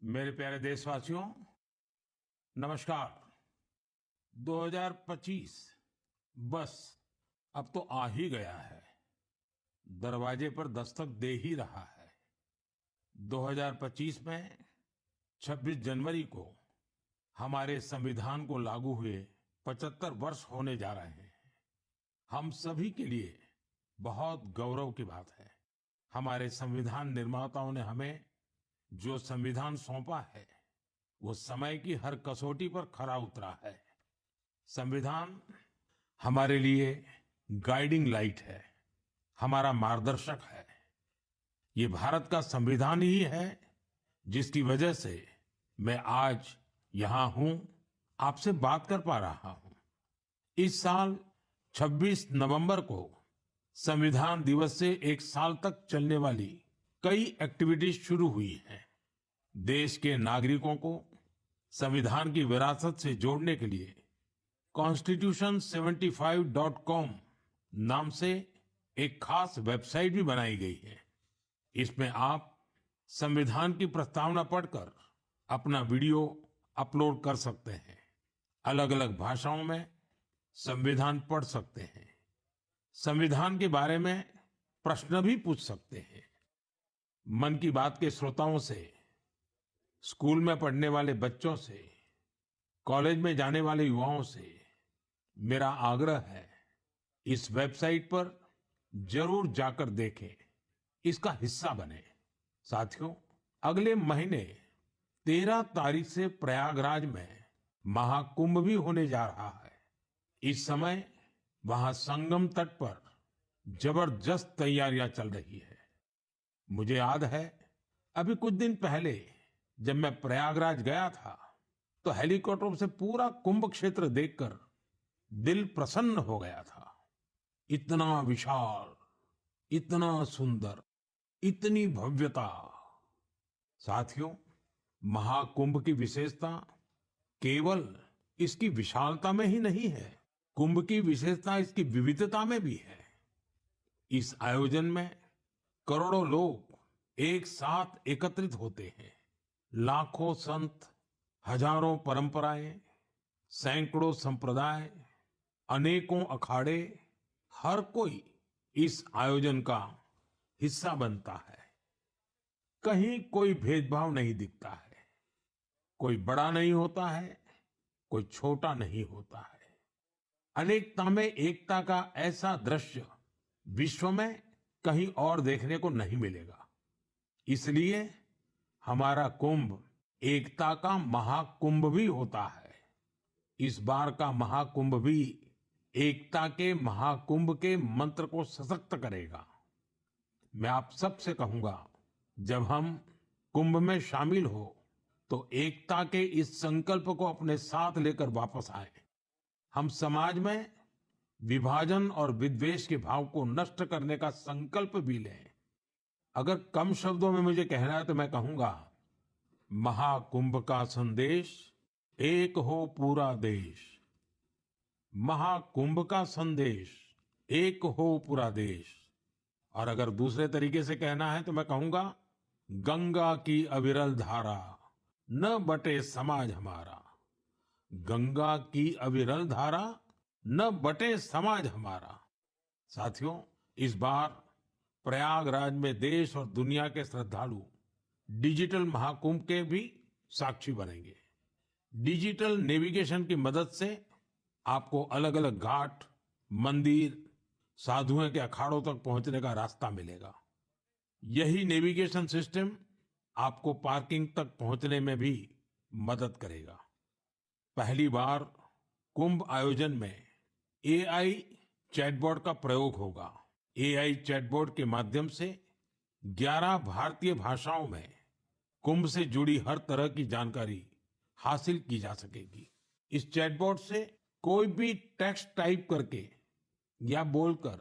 मेरे प्यारे देशवासियों, नमस्कार। 2025 बस अब तो आ ही गया है, दरवाजे पर दस्तक दे ही रहा है। 2025 में 26 जनवरी को हमारे संविधान को लागू हुए 75 वर्ष होने जा रहे हैं। हम सभी के लिए बहुत गौरव की बात है। हमारे संविधान निर्माताओं ने हमें जो संविधान सौंपा है, वो समय की हर कसौटी पर खरा उतरा है। संविधान हमारे लिए गाइडिंग लाइट है, हमारा मार्गदर्शक है। ये भारत का संविधान ही है जिसकी वजह से मैं आज यहाँ हूँ, आपसे बात कर पा रहा हूँ। इस साल 26 नवंबर को संविधान दिवस से एक साल तक चलने वाली कई एक्टिविटीज शुरू हुई हैं। देश के नागरिकों को संविधान की विरासत से जोड़ने के लिए constitution75.com नाम से एक खास वेबसाइट भी बनाई गई है। इसमें आप संविधान की प्रस्तावना पढ़कर अपना वीडियो अपलोड कर सकते हैं। अलग अलग भाषाओं में संविधान पढ़ सकते हैं। संविधान के बारे में प्रश्न भी पूछ सकते हैं। मन की बात के श्रोताओं से, स्कूल में पढ़ने वाले बच्चों से, कॉलेज में जाने वाले युवाओं से मेरा आग्रह है, इस वेबसाइट पर जरूर जाकर देखें, इसका हिस्सा बने। साथियों, अगले महीने 13 तारीख से प्रयागराज में महाकुंभ भी होने जा रहा है। इस समय वहां संगम तट पर जबरदस्त तैयारियां चल रही है। मुझे याद है, अभी कुछ दिन पहले जब मैं प्रयागराज गया था तो हेलीकॉप्टर से पूरा कुंभ क्षेत्र देखकर दिल प्रसन्न हो गया था। इतना विशाल, इतना सुंदर, इतनी भव्यता। साथियों, महाकुंभ की विशेषता केवल इसकी विशालता में ही नहीं है, कुंभ की विशेषता इसकी विविधता में भी है। इस आयोजन में करोड़ों लोग एक साथ एकत्रित होते हैं। लाखों संत, हजारों परंपराएं, सैकड़ों संप्रदाय, अनेकों अखाड़े, हर कोई इस आयोजन का हिस्सा बनता है। कहीं कोई भेदभाव नहीं दिखता है। कोई बड़ा नहीं होता है, कोई छोटा नहीं होता है। अनेकता में एकता का ऐसा दृश्य विश्व में कहीं और देखने को नहीं मिलेगा। इसलिए हमारा कुंभ एकता का महाकुंभ भी होता है। इस बार का महाकुंभ भी एकता के महाकुंभ के मंत्र को सशक्त करेगा। मैं आप सबसे कहूंगा, जब हम कुंभ में शामिल हो तो एकता के इस संकल्प को अपने साथ लेकर वापस आए। हम समाज में विभाजन और विद्वेष के भाव को नष्ट करने का संकल्प भी लें। अगर कम शब्दों में मुझे कहना है तो मैं कहूंगा, महाकुंभ का संदेश, एक हो पूरा देश। महाकुंभ का संदेश, एक हो पूरा देश। और अगर दूसरे तरीके से कहना है तो मैं कहूंगा, गंगा की अविरल धारा, न बटे समाज हमारा। गंगा की अविरल धारा, न बटे समाज हमारा। साथियों, इस बार प्रयागराज में देश और दुनिया के श्रद्धालु डिजिटल महाकुंभ के भी साक्षी बनेंगे। डिजिटल नेविगेशन की मदद से आपको अलग अलग घाट, मंदिर, साधुओं के अखाड़ों तक पहुंचने का रास्ता मिलेगा। यही नेविगेशन सिस्टम आपको पार्किंग तक पहुंचने में भी मदद करेगा। पहली बार कुंभ आयोजन में एआई चैटबॉट का प्रयोग होगा। एआई चैटबॉट के माध्यम से 11 भारतीय भाषाओं में कुंभ से जुड़ी हर तरह की जानकारी हासिल की जा सकेगी। इस चैटबॉट से कोई भी टेक्स्ट टाइप करके या बोलकर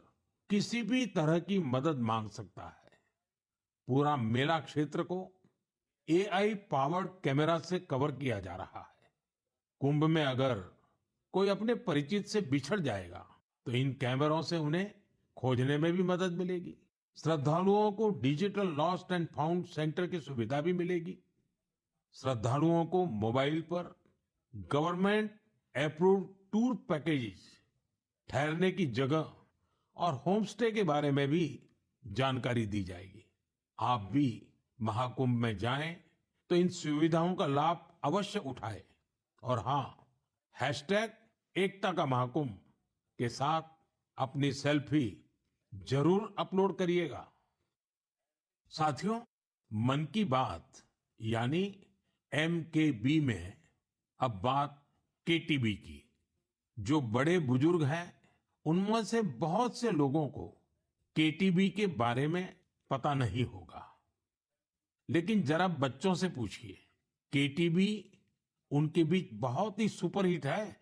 किसी भी तरह की मदद मांग सकता है। पूरा मेला क्षेत्र को एआई पावर्ड कैमरा से कवर किया जा रहा है। कुंभ में अगर कोई अपने परिचित से बिछड़ जाएगा तो इन कैमरों से उन्हें खोजने में भी मदद मिलेगी। श्रद्धालुओं को digital lost and found centre की सुविधा भी मिलेगी। श्रद्धालुओं को मोबाइल पर गवर्नमेंट अप्रूव्ड टूर पैकेजेस, ठहरने की जगह और होम स्टे के बारे में भी जानकारी दी जाएगी। आप भी महाकुंभ में जाएं तो इन सुविधाओं का लाभ अवश्य उठाएं। और हाँ, हैशटैग एकता का महाकुंभ के साथ अपनी सेल्फी जरूर अपलोड करिएगा। साथियों, मन की बात यानी MKB में अब बात KTB की। जो बड़े बुजुर्ग हैं, उनमें से बहुत से लोगों को KTB के बारे में पता नहीं होगा, लेकिन जरा बच्चों से पूछिए। KTB उनके बीच बहुत ही सुपरहिट है।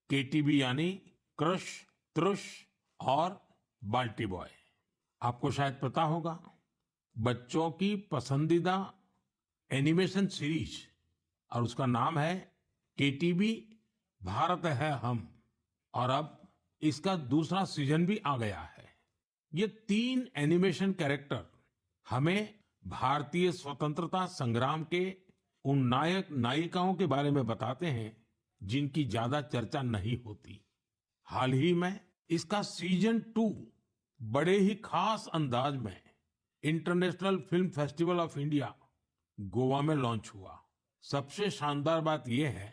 KTB यानी क्रश, त्रुश और बाल्टी बॉय। आपको शायद पता होगा, बच्चों की पसंदीदा एनिमेशन सीरीज, और उसका नाम है KTB भारत है हम। और अब इसका दूसरा सीजन भी आ गया है। ये 3 एनिमेशन कैरेक्टर हमें भारतीय स्वतंत्रता संग्राम के उन नायक नायिकाओं के बारे में बताते हैं जिनकी ज्यादा चर्चा नहीं होती। हाल ही में इसका सीजन 2 बड़े ही खास अंदाज में international film festival of India Goa में लॉन्च हुआ। सबसे शानदार बात यह है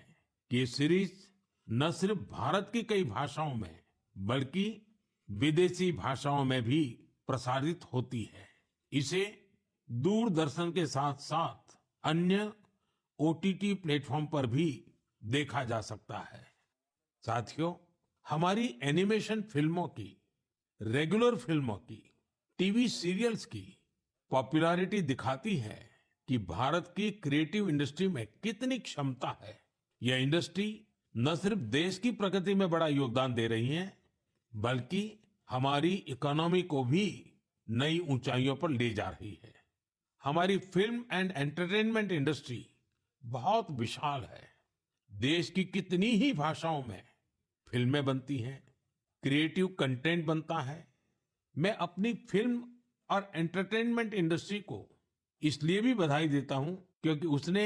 कि ये सीरीज न सिर्फ भारत की कई भाषाओं में बल्कि विदेशी भाषाओं में भी प्रसारित होती है। इसे दूरदर्शन के साथ साथ अन्य OTT प्लेटफॉर्म पर भी देखा जा सकता है। साथियों, हमारी एनिमेशन फिल्मों की, रेगुलर फिल्मों की, टीवी सीरियल्स की पॉपुलैरिटी दिखाती है कि भारत की क्रिएटिव इंडस्ट्री में कितनी क्षमता है। यह इंडस्ट्री न सिर्फ देश की प्रगति में बड़ा योगदान दे रही है, बल्कि हमारी इकोनॉमी को भी नई ऊंचाइयों पर ले जा रही है। हमारी फिल्म एंड एंटरटेनमेंट इंडस्ट्री बहुत विशाल है। देश की कितनी ही भाषाओं में फिल्में बनती हैं, क्रिएटिव कंटेंट बनता है। मैं अपनी फिल्म और एंटरटेनमेंट इंडस्ट्री को इसलिए भी बधाई देता हूं क्योंकि उसने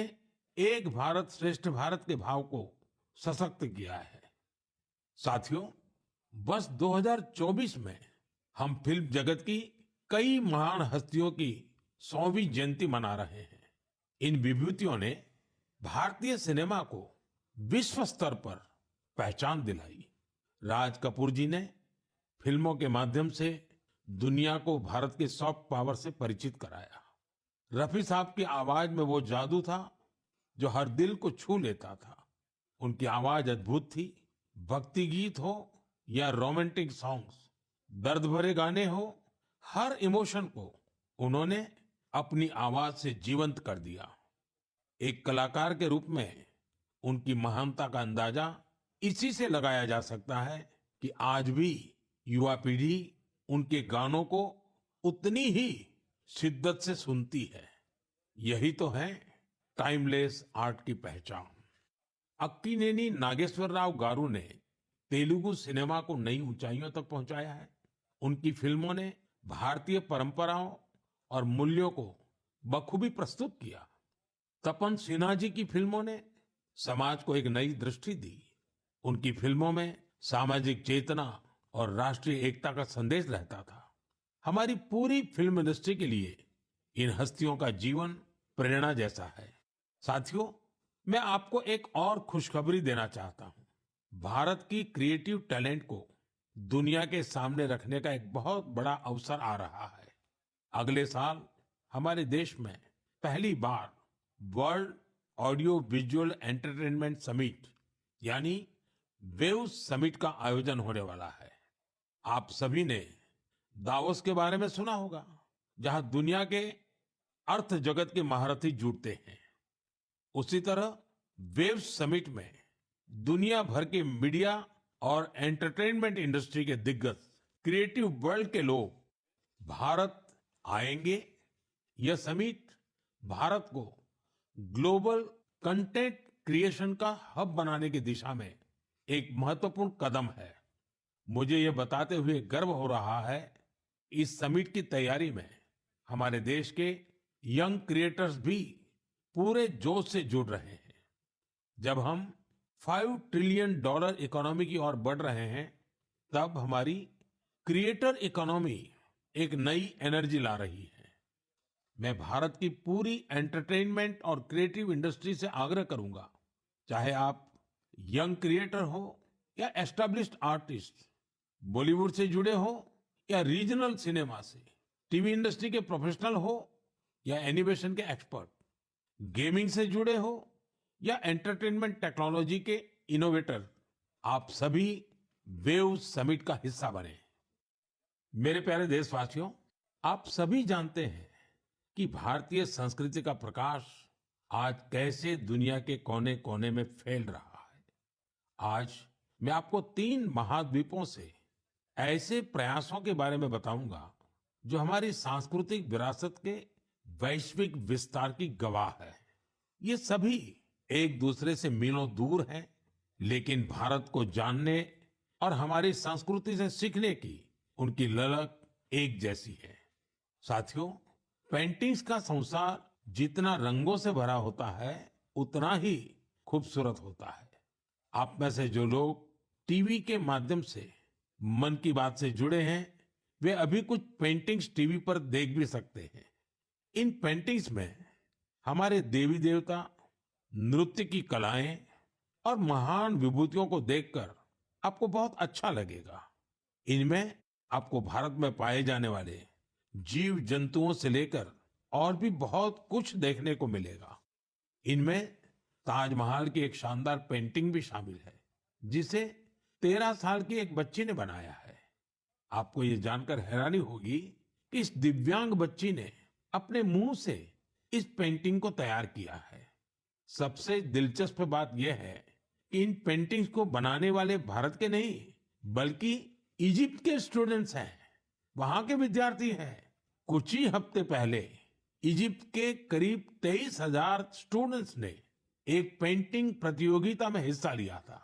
एक भारत श्रेष्ठ भारत के भाव को सशक्त किया है। साथियों, वर्ष 2024 में हम फिल्म जगत की कई महान हस्तियों की 100वीं जयंती मना रहे हैं। इन विभूतियों ने भारतीय सिनेमा को विश्व स्तर पर पहचान दिलाई। राज कपूर जी ने फिल्मों के माध्यम से दुनिया को भारत के सॉफ्ट पावर से परिचित कराया। रफी साहब की आवाज में वो जादू था जो हर दिल को छू लेता था। उनकी आवाज अद्भुत थी। भक्ति गीत हो या रोमांटिक सॉन्ग्स, दर्द भरे गाने हो, हर इमोशन को उन्होंने अपनी आवाज से जीवंत कर दिया। एक कलाकार के रूप में उनकी महानता का अंदाजा इसी से लगाया जा सकता है कि आज भी युवा पीढ़ी उनके गानों को उतनी ही शिद्दत से सुनती है। यही तो है टाइमलेस आर्ट की पहचान। अक्कीनेनी नागेश्वर राव गारू ने तेलुगु सिनेमा को नई ऊंचाइयों तक पहुंचाया है। उनकी फिल्मों ने भारतीय परंपराओं और मूल्यों को बखूबी प्रस्तुत किया। तपन सिन्हा जी की फिल्मों ने समाज को एक नई दृष्टि दी। उनकी फिल्मों में सामाजिक चेतना और राष्ट्रीय एकता का संदेश रहता था। हमारी पूरी फिल्म इंडस्ट्री के लिए इन हस्तियों का जीवन प्रेरणा जैसा है। साथियों, मैं आपको एक और खुशखबरी देना चाहता हूं। भारत की क्रिएटिव टैलेंट को दुनिया के सामने रखने का एक बहुत बड़ा अवसर आ रहा है। अगले साल हमारे देश में पहली बार world audio visual entertainment summit यानी वेव्स समिट का आयोजन होने वाला है। आप सभी ने दावोस के बारे में सुना होगा, जहां दुनिया के अर्थ जगत के महारथी जुटते हैं। उसी तरह वेव्स समिट में दुनिया भर के मीडिया और एंटरटेनमेंट इंडस्ट्री के दिग्गज, क्रिएटिव वर्ल्ड के लोग भारत आएंगे। यह समिट भारत को ग्लोबल कंटेंट क्रिएशन का हब बनाने की दिशा में एक महत्वपूर्ण कदम है। मुझे यह बताते हुए गर्व हो रहा है, इस समिट की तैयारी में हमारे देश के यंग क्रिएटर्स भी पूरे जोश से जुड़ रहे हैं। जब हम $5 ट्रिलियन इकोनॉमी की ओर बढ़ रहे हैं, तब हमारी क्रिएटर इकोनॉमी एक नई एनर्जी ला रही है। मैं भारत की पूरी एंटरटेनमेंट और क्रिएटिव इंडस्ट्री से आग्रह करूंगा, चाहे आप यंग क्रिएटर हो या एस्टेब्लिश्ड आर्टिस्ट, बॉलीवुड से जुड़े हो या रीजनल सिनेमा से, टीवी इंडस्ट्री के प्रोफेशनल हो या एनिमेशन के एक्सपर्ट, गेमिंग से जुड़े हो या एंटरटेनमेंट टेक्नोलॉजी के इनोवेटर, आप सभी वेव समिट का हिस्सा बने। मेरे प्यारे देशवासियों, आप सभी जानते हैं कि भारतीय संस्कृति का प्रकाश आज कैसे दुनिया के कोने कोने में फैल रहा है। आज मैं आपको 3 महाद्वीपों से ऐसे प्रयासों के बारे में बताऊंगा जो हमारी सांस्कृतिक विरासत के वैश्विक विस्तार की गवाह है। ये सभी एक दूसरे से मीलों दूर हैं, लेकिन भारत को जानने और हमारी संस्कृति से सीखने की उनकी ललक एक जैसी है। साथियों, पेंटिंग्स का संसार जितना रंगों से भरा होता है, उतना ही खूबसूरत होता है। आप में से जो लोग टीवी के माध्यम से मन की बात से जुड़े हैं, वे अभी कुछ पेंटिंग्स टीवी पर देख भी सकते हैं। इन पेंटिंग्स में हमारे देवी देवता, नृत्य की कलाएं और महान विभूतियों को देखकर आपको बहुत अच्छा लगेगा। इनमें आपको भारत में पाए जाने वाले जीव जंतुओं से लेकर और भी बहुत कुछ देखने को मिलेगा। इनमें ताजमहल की एक शानदार पेंटिंग भी शामिल है, जिसे 13 साल की एक बच्ची ने बनाया है। आपको ये जानकर हैरानी होगी कि इस दिव्यांग बच्ची ने अपने मुंह से इस पेंटिंग को तैयार किया है। सबसे दिलचस्प बात यह है कि इन पेंटिंग्स को बनाने वाले भारत के नहीं, बल्कि इजिप्ट के स्टूडेंट्स हैं, वहां के विद्यार्थी हैं। कुछ ही हफ्ते पहले इजिप्ट के करीब 23,000 स्टूडेंट्स ने एक पेंटिंग प्रतियोगिता में हिस्सा लिया था।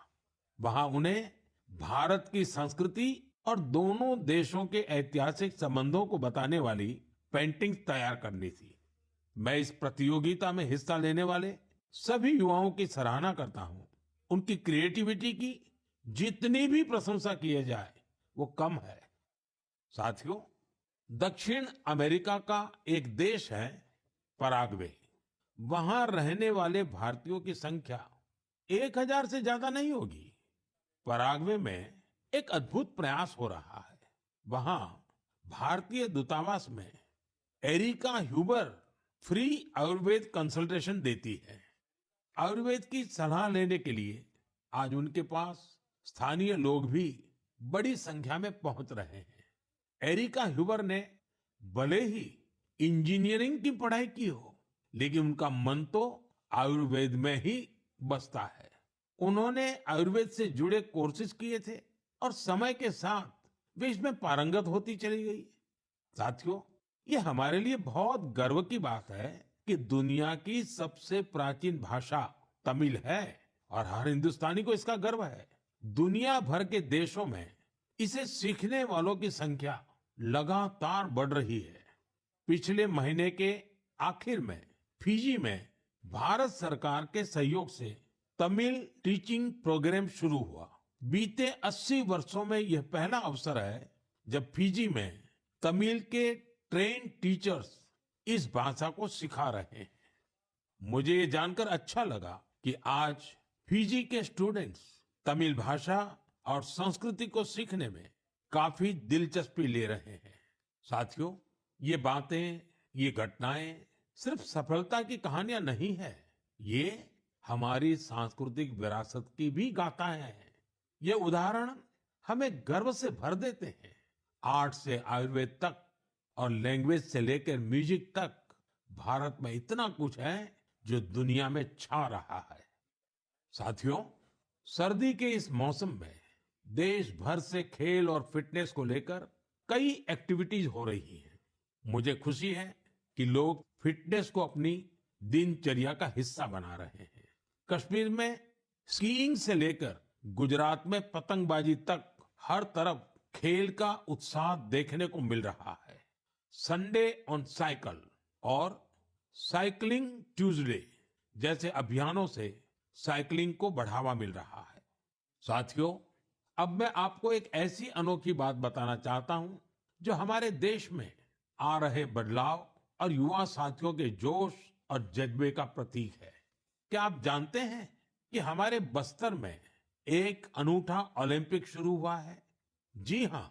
वहां उन्हें भारत की संस्कृति और दोनों देशों के ऐतिहासिक संबंधों को बताने वाली पेंटिंग तैयार करनी थी। मैं इस प्रतियोगिता में हिस्सा लेने वाले सभी युवाओं की सराहना करता हूं। उनकी क्रिएटिविटी की जितनी भी प्रशंसा की जाए वो कम है। साथियों, दक्षिण अमेरिका का एक देश है पराग्वे। वहां रहने वाले भारतीयों की संख्या 1,000 से ज्यादा नहीं होगी। पराग्वे में एक अद्भुत प्रयास हो रहा है। वहां भारतीय दूतावास में Erika Huber free Ayurveda consultation देती है। आयुर्वेद की सलाह लेने के लिए आज उनके पास स्थानीय लोग भी बड़ी संख्या में पहुंच रहे हैं। एरिका ह्यूबर ने भले ही इंजीनियरिंग की पढ़ाई की हो, लेकिन उनका मन तो आयुर्वेद में ही बसता है। उन्होंने आयुर्वेद से जुड़े कोर्सेज किए थे और समय के साथ वे इसमें पारंगत होती चली गई। साथियों, ये हमारे लिए बहुत गर्व की बात है कि दुनिया की सबसे प्राचीन भाषा तमिल है और हर हिंदुस्तानी को इसका गर्व है। दुनिया भर के देशों में इसे सीखने वालों की संख्या लगातार बढ़ रही है। पिछले महीने के आखिर में फिजी में भारत सरकार के सहयोग से तमिल टीचिंग प्रोग्राम शुरू हुआ। बीते 80 वर्षों में यह पहला अवसर है जब फिजी में तमिल के ट्रेन टीचर्स इस भाषा को सिखा रहे हैं। मुझे ये जानकर अच्छा लगा कि आज फिजी के स्टूडेंट्स तमिल भाषा और संस्कृति को सीखने में काफी दिलचस्पी ले रहे हैं। साथियों, ये बातें, ये घटनाएं सिर्फ सफलता की कहानियां नहीं है, ये हमारी सांस्कृतिक विरासत की भी गाथाएं हैं। ये उदाहरण हमें गर्व से भर देते हैं। आर्ट से आयुर्वेद तक और लैंग्वेज से लेकर म्यूजिक तक भारत में इतना कुछ है जो दुनिया में छा रहा है। साथियों, सर्दी के इस मौसम में देश भर से खेल और फिटनेस को लेकर कई एक्टिविटीज हो रही हैं। मुझे खुशी है कि लोग फिटनेस को अपनी दिनचर्या का हिस्सा बना रहे हैं। कश्मीर में स्कीइंग से लेकर गुजरात में पतंगबाजी तक हर तरफ खेल का उत्साह देखने को मिल रहा है। संडे ऑन साइकिल और साइकिलिंग ट्यूसडे जैसे अभियानों से साइकिलिंग को बढ़ावा मिल रहा है। साथियों, अब मैं आपको एक ऐसी अनोखी बात बताना चाहता हूं जो हमारे देश में आ रहे बदलाव और युवा साथियों के जोश और जज्बे का प्रतीक है। क्या आप जानते हैं कि हमारे बस्तर में एक अनूठा ओलंपिक शुरू हुआ है? जी हाँ,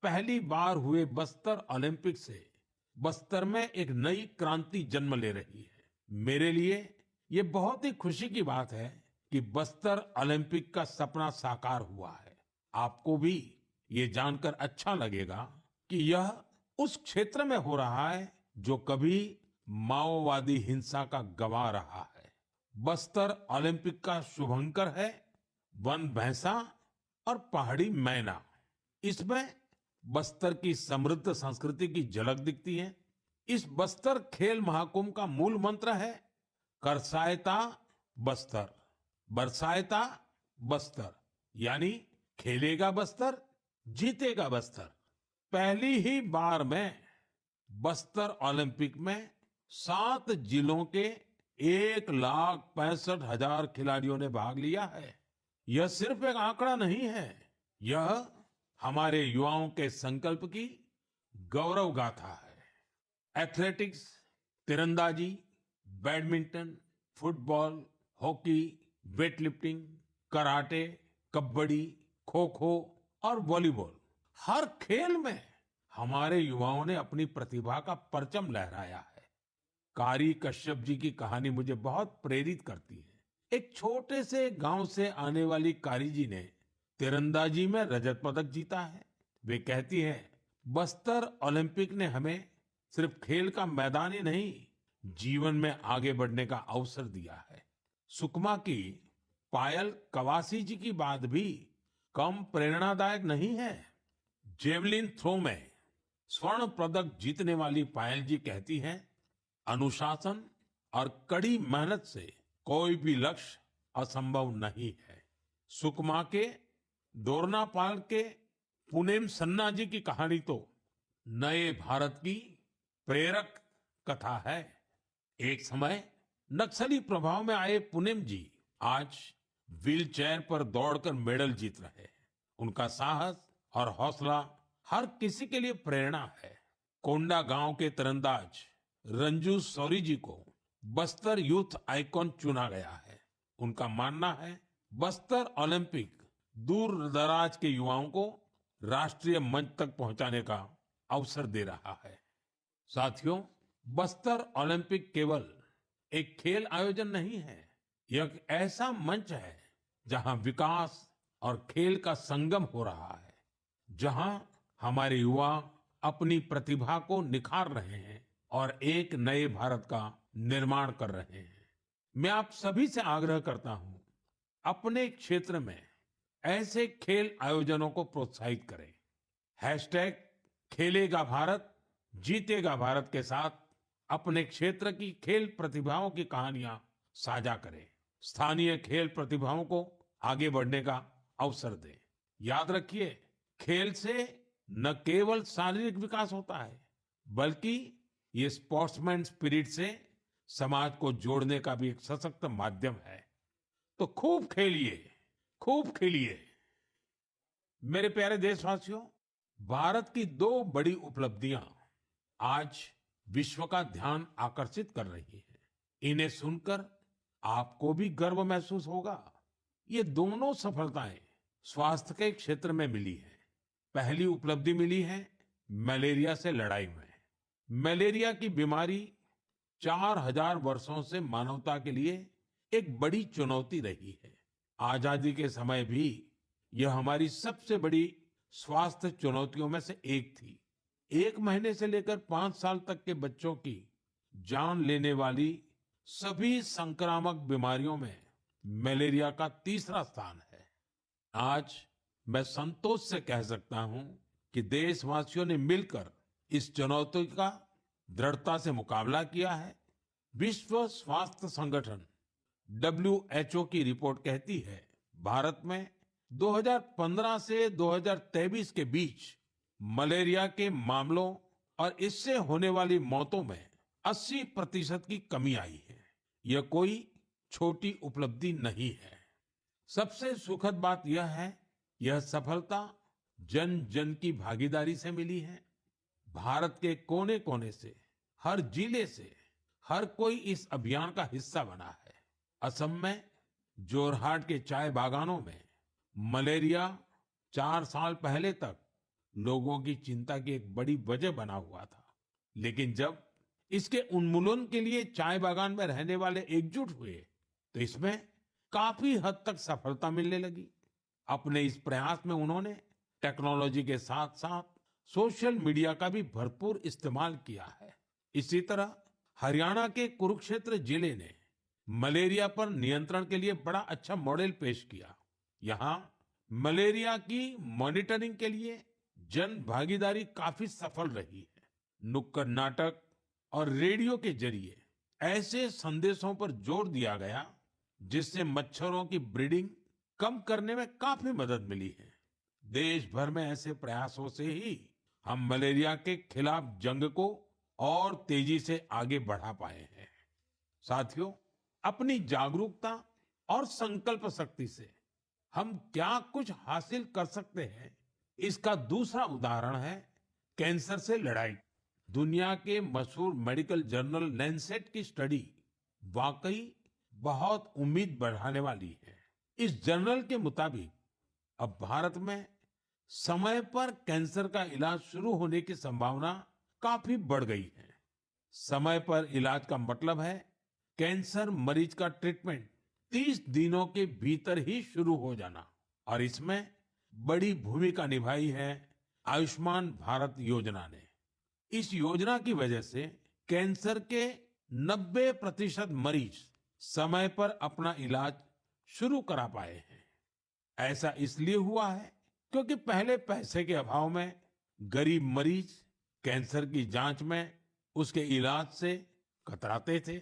पहली बार हुए बस्तर ओलंपिक से बस्तर में एक नई क्रांति जन्म ले रही है। मेरे लिए ये बहुत ही खुशी की बात है कि बस्तर ओलंपिक का सपना साकार हुआ है। आपको भी ये जानकर अच्छा लगेगा कि यह उस क्षेत्र में हो रहा है जो कभी माओवादी हिंसा का गवाह रहा है। बस्तर ओलंपिक का शुभंकर है वन भैंसा और पहाड़ी मैना। इसमें बस्तर की समृद्ध संस्कृति की झलक दिखती है। इस बस्तर खेल महाकुंभ का मूल मंत्र है करसायता बस्तर, बरसायता बस्तर, यानी खेलेगा बस्तर, जीतेगा बस्तर। पहली ही बार में बस्तर ओलंपिक में 7 जिलों के 1,65,000 खिलाड़ियों ने भाग लिया है। यह सिर्फ एक आंकड़ा नहीं है, यह हमारे युवाओं के संकल्प की गौरव गाथा है। एथलेटिक्स, तीरंदाजी, badminton, football, hockey, weightlifting, karate, kabaddi, kho kho और वॉलीबॉल, हर खेल में हमारे युवाओं ने अपनी प्रतिभा का परचम लहराया है। कारी कश्यप जी की कहानी मुझे बहुत प्रेरित करती है। एक छोटे से गांव से आने वाली कारी जी ने तीरंदाजी में रजत पदक जीता है। वे कहती है, बस्तर ओलंपिक ने हमें सिर्फ खेल का मैदान ही नहीं, जीवन में आगे बढ़ने का अवसर दिया है। सुकमा की पायल कवासी जी की बात भी कम प्रेरणादायक नहीं है। जेवलिन थ्रो में स्वर्ण पदक जीतने वाली पायल जी कहती हैं, अनुशासन और कड़ी मेहनत से कोई भी लक्ष्य असंभव नहीं है। सुकमा के दोरनापाल के पुनेम सन्ना जी की कहानी तो नए भारत की प्रेरक कथा है। एक समय नक्सली प्रभाव में आए पुनेम जी आज व्हीलचेयर पर दौड़कर मेडल जीत रहे हैं। उनका साहस और हौसला हर किसी के लिए प्रेरणा है। कोंडा गांव के तीरंदाज रंजू सौरी जी को बस्तर यूथ आइकॉन चुना गया है। उनका मानना है, बस्तर ओलंपिक दूर दराज के युवाओं को राष्ट्रीय मंच तक पहुंचाने का अवसर दे रहा है। साथियों, बस्तर ओलंपिक केवल एक खेल आयोजन नहीं है, यह एक ऐसा मंच है जहां विकास और खेल का संगम हो रहा है, जहां हमारे युवा अपनी प्रतिभा को निखार रहे हैं और एक नए भारत का निर्माण कर रहे हैं। मैं आप सभी से आग्रह करता हूं, अपने क्षेत्र में ऐसे खेल आयोजनों को प्रोत्साहित करें। हैशटैग खेलेगा भारत, जीतेगा भारत के साथ अपने क्षेत्र की खेल प्रतिभाओं की कहानियां साझा करें। स्थानीय खेल प्रतिभाओं को आगे बढ़ने का अवसर दें। याद रखिए, खेल से न केवल शारीरिक विकास होता है, बल्कि ये स्पोर्ट्समैन स्पिरिट से समाज को जोड़ने का भी एक सशक्त माध्यम है। तो खूब खेलिए, खूब खेलिए। मेरे प्यारे देशवासियों, भारत की 2 बड़ी उपलब्धियां आज विश्व का ध्यान आकर्षित कर रही है। इन्हें सुनकर आपको भी गर्व महसूस होगा। ये दोनों सफलताएं स्वास्थ्य के क्षेत्र में मिली है। पहली उपलब्धि मिली है मलेरिया से लड़ाई में। मलेरिया की बीमारी 4000 वर्षों से मानवता के लिए एक बड़ी चुनौती रही है। आजादी के समय भी यह हमारी सबसे बड़ी स्वास्थ्य चुनौतियों में से एक थी। 1 महीने से लेकर 5 साल तक के बच्चों की जान लेने वाली सभी संक्रामक बीमारियों में मलेरिया का तीसरा स्थान है। आज मैं संतोष से कह सकता हूं कि देशवासियों ने मिलकर इस चुनौती का दृढ़ता से मुकाबला किया है। विश्व स्वास्थ्य संगठन WHO की रिपोर्ट कहती है, भारत में 2015 से 2023 के बीच मलेरिया के मामलों और इससे होने वाली मौतों में 80% की कमी आई है। यह कोई छोटी उपलब्धि नहीं है। सबसे सुखद बात यह है, यह सफलता जन जन की भागीदारी से मिली है। भारत के कोने कोने से, हर जिले से, हर कोई इस अभियान का हिस्सा बना है। असम में जोरहाट के चाय बागानों में मलेरिया 4 साल पहले तक लोगों की चिंता की एक बड़ी वजह बना हुआ था। लेकिन जब इसके उन्मूलन के लिए चाय बागान में रहने वाले एकजुट हुए, तो इसमें काफी हद तक सफलता मिलने लगी। अपने इस प्रयास में उन्होंने टेक्नोलॉजी के साथ साथ सोशल मीडिया का भी भरपूर इस्तेमाल किया है। इसी तरह हरियाणा के कुरुक्षेत्र जिले ने मलेरिया पर नियंत्रण के लिए बड़ा अच्छा मॉडल पेश किया। यहाँ मलेरिया की मॉनिटरिंग के लिए जन भागीदारी काफी सफल रही है। नुक्कड़ नाटक और रेडियो के जरिए ऐसे संदेशों पर जोर दिया गया जिससे मच्छरों की ब्रीडिंग कम करने में काफी मदद मिली है। देश भर में ऐसे प्रयासों से ही हम मलेरिया के खिलाफ जंग को और तेजी से आगे बढ़ा पाए हैं। साथियों, अपनी जागरूकता और संकल्प शक्ति से हम क्या कुछ हासिल कर सकते हैं, इसका दूसरा उदाहरण है कैंसर से लड़ाई। दुनिया के मशहूर मेडिकल जर्नल लैंसेट की स्टडी वाकई बहुत उम्मीद बढ़ाने वाली है। इस जर्नल के मुताबिक अब भारत में समय पर कैंसर का इलाज शुरू होने की संभावना काफी बढ़ गई है। समय पर इलाज का मतलब है कैंसर मरीज का ट्रीटमेंट 30 दिनों के भीतर ही शुरू हो जाना। और इसमें बड़ी भूमिका निभाई है आयुष्मान भारत योजना ने। इस योजना की वजह से कैंसर के 90% मरीज समय पर अपना इलाज शुरू करा पाए हैं। ऐसा इसलिए हुआ है क्योंकि पहले पैसे के अभाव में गरीब मरीज कैंसर की जांच में, उसके इलाज से कतराते थे।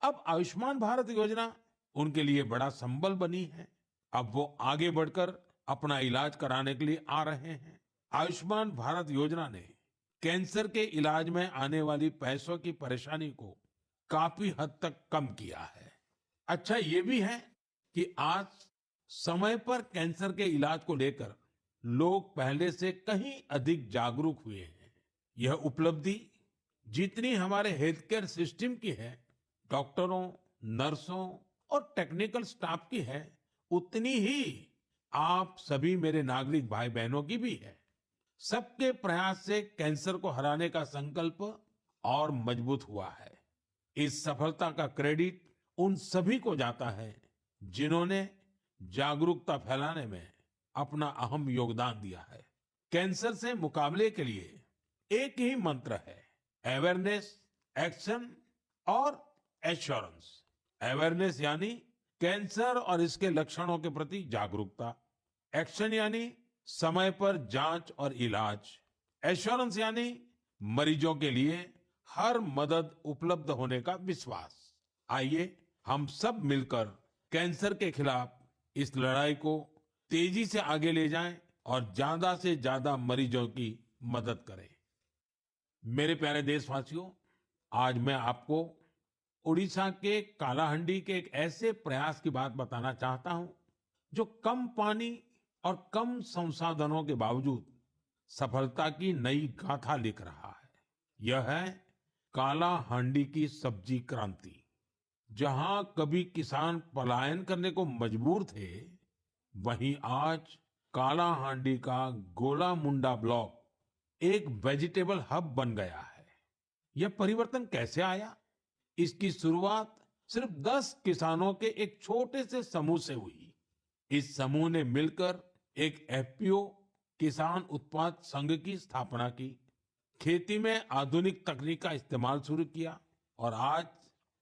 अब आयुष्मान भारत योजना उनके लिए बड़ा संबल बनी है। अब वो आगे बढ़कर अपना इलाज कराने के लिए आ रहे हैं। आयुष्मान भारत योजना ने कैंसर के इलाज में आने वाली पैसों की परेशानी को काफी हद तक कम किया है। अच्छा ये भी है कि आज समय पर कैंसर के इलाज को लेकर लोग पहले से कहीं अधिक जागरूक हुए हैं। यह उपलब्धि जितनी हमारे हेल्थ केयर सिस्टम की है, डॉक्टरों, नर्सों और टेक्निकल स्टाफ की है, उतनी ही आप सभी मेरे नागरिक भाई बहनों की भी है। सबके प्रयास से कैंसर को हराने का संकल्प और मजबूत हुआ है। इस सफलता का क्रेडिट उन सभी को जाता है जिन्होंने जागरूकता फैलाने में अपना अहम योगदान दिया है। कैंसर से मुकाबले के लिए एक ही मंत्र है, अवेयरनेस, एक्शन और एश्योरेंस। अवेयरनेस यानी कैंसर और इसके लक्षणों के प्रति जागरूकता, एक्शन यानी समय पर जांच और इलाज, एश्योरेंस यानी मरीजों के लिए हर मदद उपलब्ध होने का विश्वास। आइए हम सब मिलकर कैंसर के खिलाफ इस लड़ाई को तेजी से आगे ले जाएं और ज्यादा से ज्यादा मरीजों की मदद करें। मेरे प्यारे देशवासियों, आज मैं आपको उड़ीसा के कालाहांडी के एक ऐसे प्रयास की बात बताना चाहता हूं जो कम पानी और कम संसाधनों के बावजूद सफलता की नई गाथा लिख रहा है। यह है कालाहांडी की सब्जी क्रांति। जहां कभी किसान पलायन करने को मजबूर थे, वहीं आज कालाहांडी का गोला मुंडा ब्लॉक एक वेजिटेबल हब बन गया है। यह परिवर्तन कैसे आया? इसकी शुरुआत सिर्फ 10 किसानों के एक छोटे से समूह से हुई। इस समूह ने मिलकर एक एफपीओ किसान उत्पाद संघ की स्थापना की, खेती में आधुनिक तकनीक का इस्तेमाल शुरू किया और आज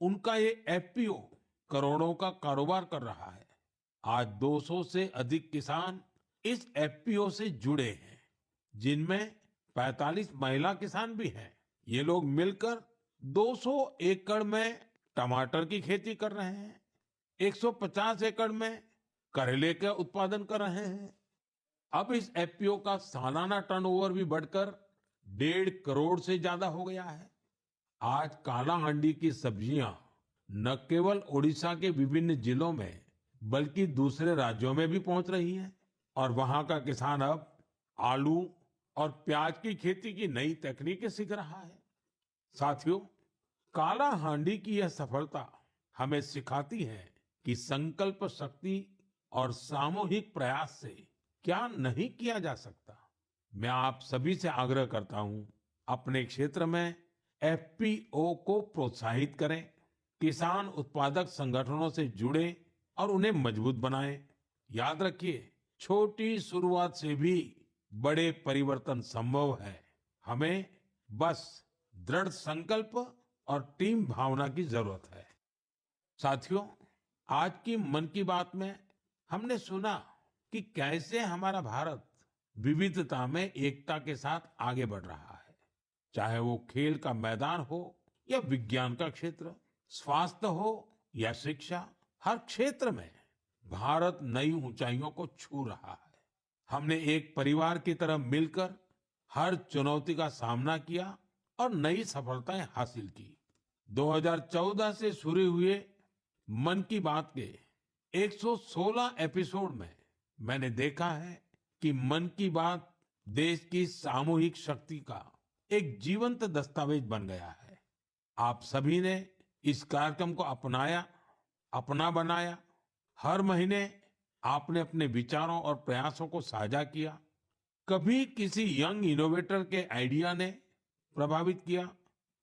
उनका ये एफपीओ करोड़ों का कारोबार कर रहा है। आज 200 से अधिक किसान इस एफपीओ से जुड़े हैं, जिनमें 45 महिला किसान भी हैं। ये लोग मिलकर 200 एकड़ में टमाटर की खेती कर रहे हैं, 150 एकड़ में करेले का उत्पादन कर रहे हैं। अब इस एफपीओ का सालाना टर्नओवर भी बढ़कर 1.5 करोड़ से ज्यादा हो गया है। आज कालाहांडी की सब्जियां न केवल ओडिशा के विभिन्न जिलों में बल्कि दूसरे राज्यों में भी पहुंच रही है और वहां का किसान अब आलू और प्याज की खेती की नई तकनीकें सीख रहा है। साथियों, काला हांडी की यह सफलता हमें सिखाती है कि संकल्प शक्ति और सामूहिक प्रयास से क्या नहीं किया जा सकता। मैं आप सभी से आग्रह करता हूं, अपने क्षेत्र में एफपीओ को प्रोत्साहित करें, किसान उत्पादक संगठनों से जुड़े और उन्हें मजबूत बनाएं। याद रखिए, छोटी शुरुआत से भी बड़े परिवर्तन संभव है। हमें बस दृढ़ संकल्प और टीम भावना की जरूरत है। साथियों, आज की मन की बात में हमने सुना कि कैसे हमारा भारत विविधता में एकता के साथ आगे बढ़ रहा है। चाहे वो खेल का मैदान हो या विज्ञान का क्षेत्र, स्वास्थ्य हो या शिक्षा, हर क्षेत्र में भारत नई ऊंचाइयों को छू रहा है। हमने एक परिवार की तरह मिलकर हर चुनौती का सामना किया और नई सफलताएं हासिल की। 2014 से शुरू हुए मन की बात के 116 एपिसोड में मैंने देखा है कि मन की बात देश की सामूहिक शक्ति का एक जीवंत दस्तावेज बन गया है। आप सभी ने इस कार्यक्रम को अपनाया, अपना बनाया। हर महीने आपने अपने विचारों और प्रयासों को साझा किया। कभी किसी यंग इनोवेटर के आइडिया ने प्रभावित किया,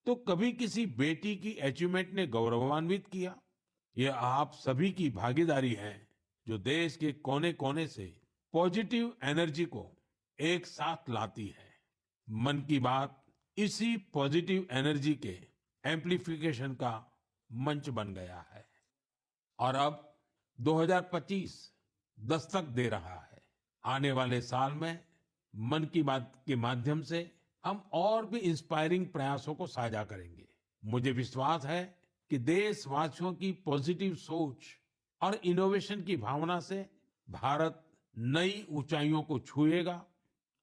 तो कभी किसी बेटी की अचीवमेंट ने गौरवान्वित किया। यह आप सभी की भागीदारी है जो देश के कोने-कोने से पॉजिटिव एनर्जी को एक साथ लाती है। मन की बात इसी पॉजिटिव एनर्जी के एम्प्लीफिकेशन का मंच बन गया है। और अब 2025 दस्तक दे रहा है। आने वाले साल में मन की बात के माध्यम से हम और भी इंस्पायरिंग प्रयासों को साझा करेंगे। मुझे विश्वास है कि देशवासियों की पॉजिटिव सोच और इनोवेशन की भावना से भारत नई ऊंचाइयों को छुएगा।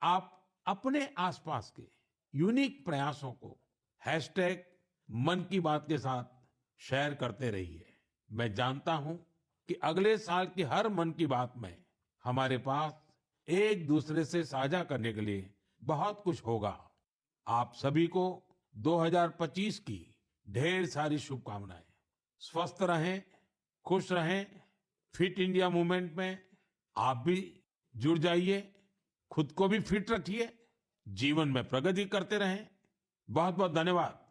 आप अपने आसपास के यूनिक प्रयासों को हैशटैग मन की बात के साथ शेयर करते रहिए। मैं जानता हूं कि अगले साल की हर मन की बात में हमारे पास एक दूसरे से साझा करने के लिए बहुत कुछ होगा। आप सभी को 2025 की ढेर सारी शुभकामनाएं। स्वस्थ रहें, खुश रहें। फिट इंडिया मूवमेंट में आप भी जुड़ जाइए। खुद को भी फिट रखिए, जीवन में प्रगति करते रहें। बहुत बहुत धन्यवाद।